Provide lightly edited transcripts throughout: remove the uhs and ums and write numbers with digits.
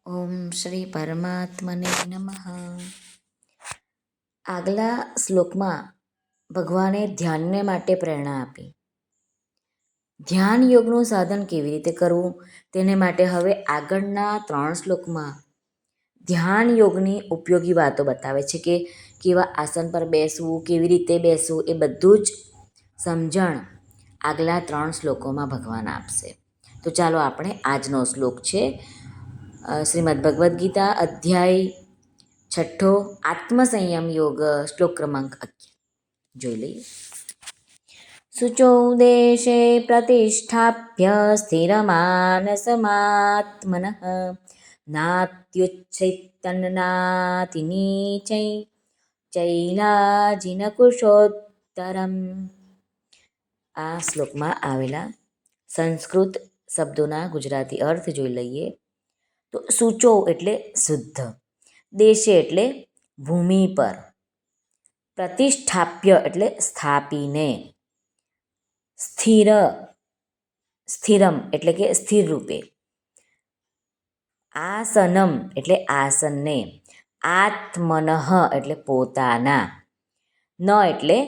ઓમ શ્રી પરમાત્મને નમઃ. આગલા શ્લોકમાં ભગવાને ધ્યાનને માટે પ્રેરણા આપી. ધ્યાન યોગનું સાધન કેવી રીતે કરવું તેને માટે હવે આગળના 3 શ્લોકમાં ધ્યાન યોગની ઉપયોગી વાતો બતાવે છે કે કેવા આસન પર બેસવું, કેવી રીતે બેસવું, એ બધું જ સમજણ આગલા 3 શ્લોકોમાં ભગવાન આપશે. તો ચાલો આપણે આજનો શ્લોક છે શ્રીમદ્ ભગવદ્ ગીતા અધ્યાય 6 આત્મસંયમ યોગ શ્લોક ક્રમાંક 11 જોઈ લઈએ. શુચૌ દેશે પ્રતિષ્ઠાપ્ય સ્થિરમાનસમાત્મનઃ નાત્યુચ્છૈતન્નાતિનીચૈ ચૈલાજિનકુશોત્તરમ. આ શ્લોકમાં આવેલા સંસ્કૃત શબ્દોના ગુજરાતી અર્થ જોઈ લઈએ. તો શુચો એટલે શુદ્ધ, દેશે એટલે ભૂમિ પર, પ્રતિષ્ઠાપ્ય એટલે સ્થાપીને, સ્થિરમ એટલે કે સ્થિર રૂપે, આસનમ એટલે આસનને, આત્મનઃ એટલે પોતાના, ન એટલે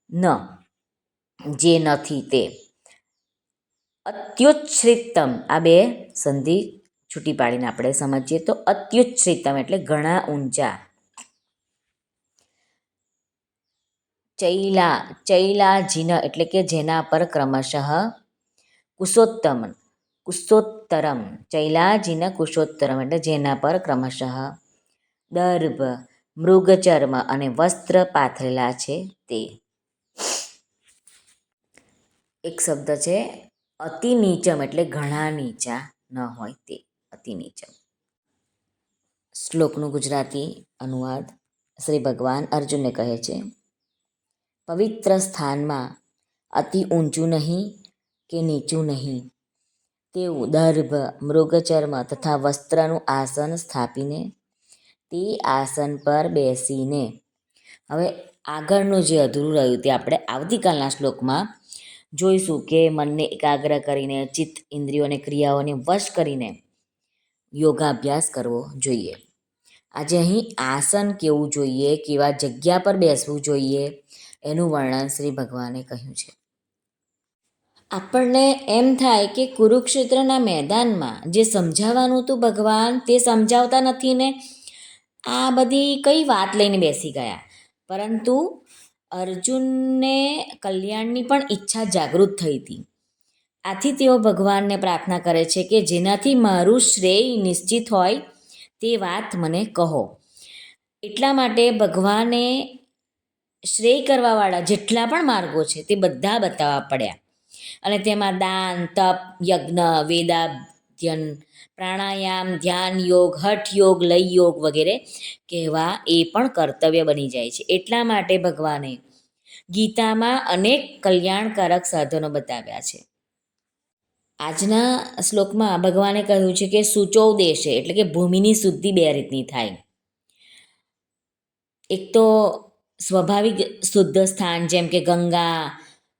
ન જે નથી તે, અત્યુચ્છ્રિતમ આ બે સંધિ છૂટી પાડીને આપણે સમજીએ તો અત્યુચ્છ્રિતમ એટલે ઘણા ઊંચા, ચૈલાજિન એટલે કે જેના પર ક્રમશઃ, કુશોત્તરમ ચૈલાજિન કુશોત્તરમ એટલે જેના પર ક્રમશઃ દર્ભ, મૃગચર્મ અને વસ્ત્ર પાથરેલા છે તે. એક શબ્દ છે અતિ નીચમ એટલે ઘણા નીચા ન હોય તે, અતિ નીચમ. શ્લોકનું ગુજરાતી અનુવાદ શ્રી ભગવાન અર્જુનને કહે છે, પવિત્ર સ્થાનમાં અતિ ઊંચું નહીં કે નીચું નહીં તેવું દર્ભ, મૃગચર્મ તથા વસ્ત્રનું આસન સ્થાપીને તે આસન પર બેસીને. હવે આગળનું જે અધૂરું રહ્યું તે આપણે આવતીકાલના શ્લોકમાં જોઈશું કે મનને એકાગ્ર કરીને, ચિત્ત ઇન્દ્રિયોને ક્રિયાઓને વશ કરીને યોગાભ્યાસ કરવો જોઈએ. આજે અહીં આસન કેવું જોઈએ, કેવા જગ્યા પર બેસવું જોઈએ એનું વર્ણન શ્રી ભગવાને કહ્યું છે. આપણને એમ થાય કે કુરુક્ષેત્રના મેદાનમાં જે સમજાવવાનું હતું ભગવાન તે સમજાવતા નથી ને, આ બધી કઈ વાત લઈને બેસી ગયા. પરંતુ અર્જુનને કલ્યાણની પણ ઈચ્છા જાગૃત થઈ હતી. આથી તેઓ ભગવાનને પ્રાર્થના કરે છે કે જેનાથી મારું શ્રેય નિશ્ચિત હોય તે વાત મને કહો. એટલા માટે ભગવાને શ્રેય કરવાવાળા જેટલા પણ માર્ગો છે તે બધા બતાવવા પડ્યા. અને તેમાં દાન, તપ, યજ્ઞ, વેદાધ્યન, પ્રાણાયામ, ધ્યાન યોગ, હઠ યોગ, લય યોગ વગેરે કહેવા એ પણ કર્તવ્ય બની જાય છે. એટલા માટે ભગવાને ગીતામાં અનેક કલ્યાણકારક સાધનો બતાવ્યા છે. આજના શ્લોકમાં ભગવાને કહ્યું છે કે શુચૌ દેશે એટલે કે ભૂમિની શુદ્ધિ બે રીતની થાય. એક તો સ્વાભાવિક શુદ્ધ સ્થાન જેમ કે ગંગા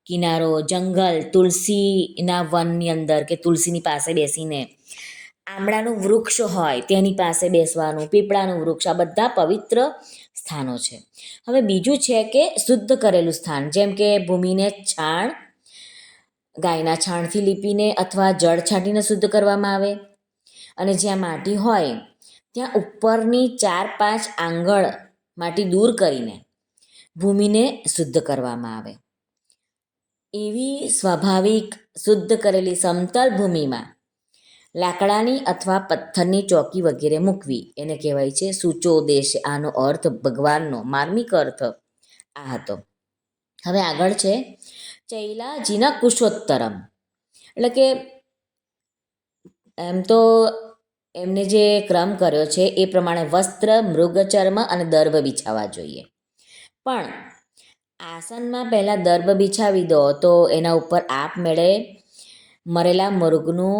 કિનારો, જંગલ, તુલસીના વનની અંદર કે તુલસીની પાસે બેસીને, આમળાનું વૃક્ષ હોય તેની પાસે બેસવાનું, પીપળાનું વૃક્ષ, આ બધા પવિત્ર સ્થાનો છે. હવે બીજું છે કે શુદ્ધ કરેલું સ્થાન જેમ કે ભૂમિને છાણ, ગાયના છાણથી લીપીને અથવા જળ છાંટીને શુદ્ધ કરવામાં આવે. અને જ્યાં માટી હોય ત્યાં ઉપરની 4-5 આંગળ માટી દૂર કરીને ભૂમિને શુદ્ધ કરવામાં આવે. એવી સ્વાભાવિક શુદ્ધ કરેલી સમતલ ભૂમિમાં લાકડાની અથવા પથ્થરની ચોકી વગેરે મૂકવી એને કહેવાય છે શુચો દેશ. આનો અર્થ ભગવાનનો માર્મિક અર્થ આ હતો. હવે આગળ છે ચૈલાજિન કુશોત્તરમ એટલે કે એમ તો એમને જે ક્રમ કર્યો છે એ પ્રમાણે વસ્ત્ર, મૃગચર્મ અને દર્ભ બિછાવવા જોઈએ. પણ આસનમાં પહેલાં દર્ભ બિછાવી દો તો એના ઉપર આપમેળે મરેલા મૃગનું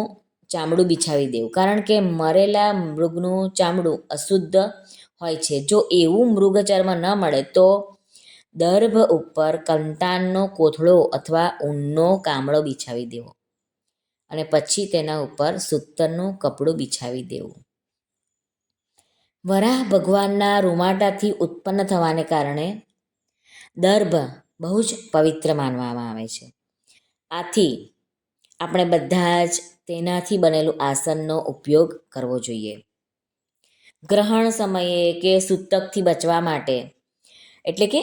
ચામડું બિછાવી દેવું, કારણ કે મરેલા મૃગનું ચામડું અશુદ્ધ હોય છે. જો એવું મૃગચર્મ ન મળે તો દર્ભ ઉપર કંતાનનો કોથળો અથવા ઊનનો કામળો બિછાવી દેવો અને પછી તેના ઉપર સૂતરનું કપડું બિછાવી દેવું. વરાહ ભગવાનના રૂંવાટાથી ઉત્પન્ન થવાને કારણે દર્ભ બહુ જ પવિત્ર માનવામાં આવે છે. આથી આપણે બધા જ તેનાથી બનેલું આસનનો ઉપયોગ કરવો જોઈએ. ગ્રહણ સમયે કે સૂતકથી બચવા માટે, એટલે કે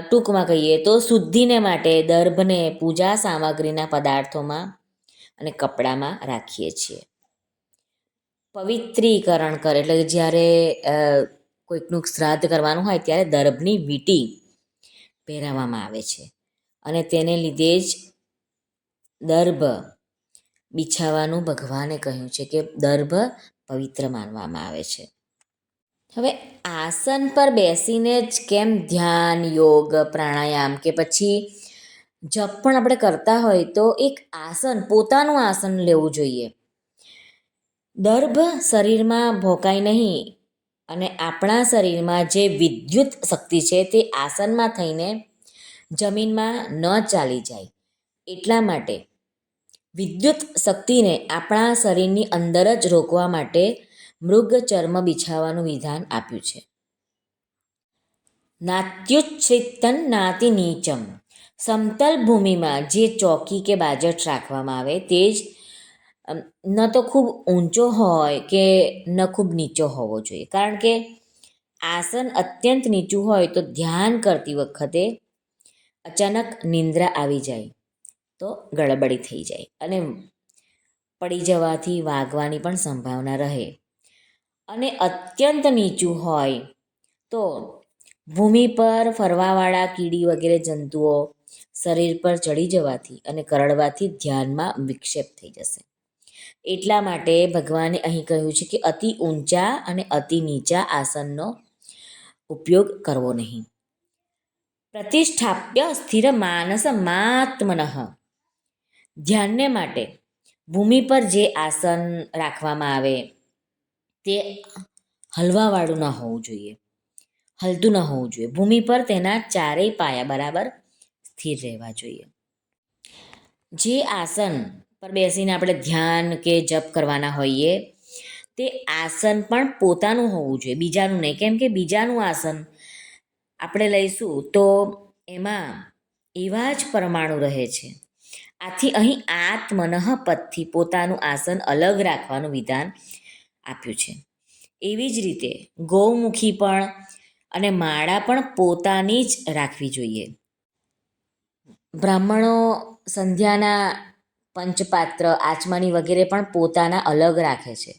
ટૂંકમાં કહીએ તો શુદ્ધિને માટે દર્ભને પૂજા સામગ્રીના પદાર્થોમાં અને કપડામાં રાખીએ છીએ. પવિત્રીકરણ કરે એટલે કે જ્યારે કોઈકનું શ્રાદ્ધ કરવાનું હોય ત્યારે દર્ભની વીંટી પહેરાવવામાં આવે છે અને તેને લીધે જ દર્ભ બિછાવવાનું ભગવાને કહ્યું છે કે દર્ભ પવિત્ર માનવામાં આવે છે. હવે આસન પર બેસીને જ કેમ ધ્યાન, યોગ, પ્રાણાયામ કે પછી જપ પણ આપણે કરતા હોય તો એક આસન, પોતાનું આસન લેવું જોઈએ. દર્ભ શરીરમાં ભોંકાય નહીં અને આપણા શરીરમાં જે વિદ્યુત શક્તિ છે તે આસનમાં થઈને જમીનમાં ન ચાલી જાય. એટલા માટે વિદ્યુત શક્તિને આપણા શરીરની અંદર જ રોકવા માટે મૃગ ચર્મ બિછાવવાનું વિધાન આપ્યું છે. નાત્યુચ્છ્રિતં નાતિ નીચમ. સમતલ ભૂમિમાં જે ચોકી કે બાજટ રાખવામાં આવે તે જ ન તો ખૂબ ઊંચો હોય કે ન ખૂબ નીચો હોવો જોઈએ. કારણ કે આસન અત્યંત નીચું હોય તો ધ્યાન કરતી વખતે અચાનક નિંદ્રા આવી જાય તો ગડબડી થઈ જાય અને પડી જવાથી વાગવાની પણ સંભાવના રહે. અને અત્યંત નીચું હોય તો ભૂમિ પર ફરવાવાળા કીડી વગેરે જંતુઓ શરીર પર ચડી જવાથી અને કરડવાથી ધ્યાનમાં વિક્ષેપ થઈ જશે. એટલા માટે ભગવાને અહીં કહ્યું છે કે અતિ ઊંચા અને અતિ નીચા આસનનો ઉપયોગ કરવો નહીં. પ્રતિષ્ઠાપ્ય સ્થિર માનસ માત્મનઃ. ધ્યાનને માટે ભૂમિ પર જે આસન રાખવામાં આવે તે હલવાવાળું ન હોવું જોઈએ, હલતું ન હોવું જોઈએ. ભૂમિ પર તેના ચારેય પાયા બરાબર સ્થિર રહેવા જોઈએ. જે આસન પર બેસીને આપણે ધ્યાન કે જપ કરવાના હોઈએ તે આસન પણ પોતાનું હોવું જોઈએ, બીજાનું નહીં. કેમ કે બીજાનું આસન આપણે લઈશું તો એમાં એવા જ પરમાણુ રહે છે. આથી અહીં આત્મનઃ પદથી પોતાનું આસન અલગ રાખવાનું વિધાન આપ્યું છે. એવી જ રીતે ગૌમુખી પણ અને માળા પણ પોતાની જ રાખવી જોઈએ. બ્રાહ્મણો સંધ્યાના પંચપાત્ર, આચમની વગેરે પણ પોતાના અલગ રાખે છે.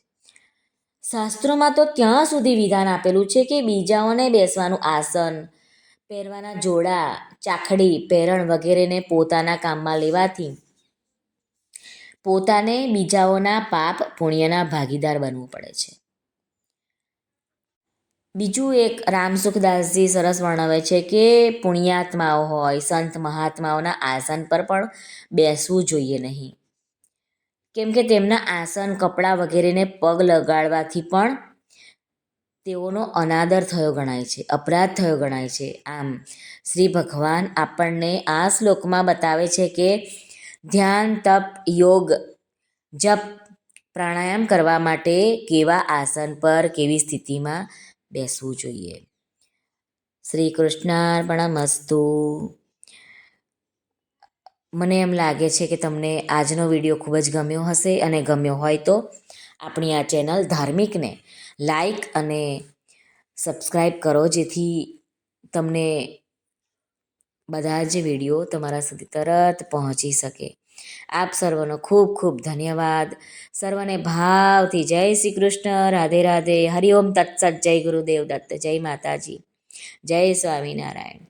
શાસ્ત્રોમાં તો ત્યાં સુધી વિધાન આપેલું છે કે બીજાઓને બેસવાનું આસન, પહેરવાના જોડા, ચાખડી, પેરણ વગેરેને પોતાના કામમાં લેવાથી પોતાને બીજાઓના પાપ પુણ્યના ભાગીદાર બનવું પડે છે. બીજું એક રામસુખદાસજી સરસ વર્ણવે છે કે પુણ્યાત્માઓ હોય, સંત મહાત્માઓના આસન પર પણ બેસવું જોઈએ નહીં. કેમ કે તેમના આસન, કપડાં વગેરેને પગ લગાડવાથી પણ તેઓનો અનાદર થયો ગણાય છે, અપરાધ થયો ગણાય છે. આમ શ્રી ભગવાન આપણને આ શ્લોકમાં બતાવે છે કે ધ્યાન, તપ, યોગ, જપ, પ્રાણાયામ કરવા માટે કેવા આસન પર, કેવી સ્થિતિમાં બેસવું જોઈએ. શ્રી કૃષ્ણાર્પણમસ્તુ. મને એમ લાગે છે કે તમને આજનો વિડીયો ખૂબ જ ગમ્યો હશે અને ગમ્યો હોય તો આપણી આ ચેનલ ધાર્મિકને લાઈક અને સબસ્ક્રાઈબ કરો, જેથી તમને બધા જ વિડીયો તમારા સુધી તરત પહોંચી શકે. આપ સર્વનો ખૂબ ખૂબ ધન્યવાદ. સર્વને ભાવથી જય શ્રી કૃષ્ણ. રાધે રાધે. હરિઓમ તત્સત. જય ગુરુદેવ દત્ત. જય માતાજી. જય સ્વામિનારાયણ.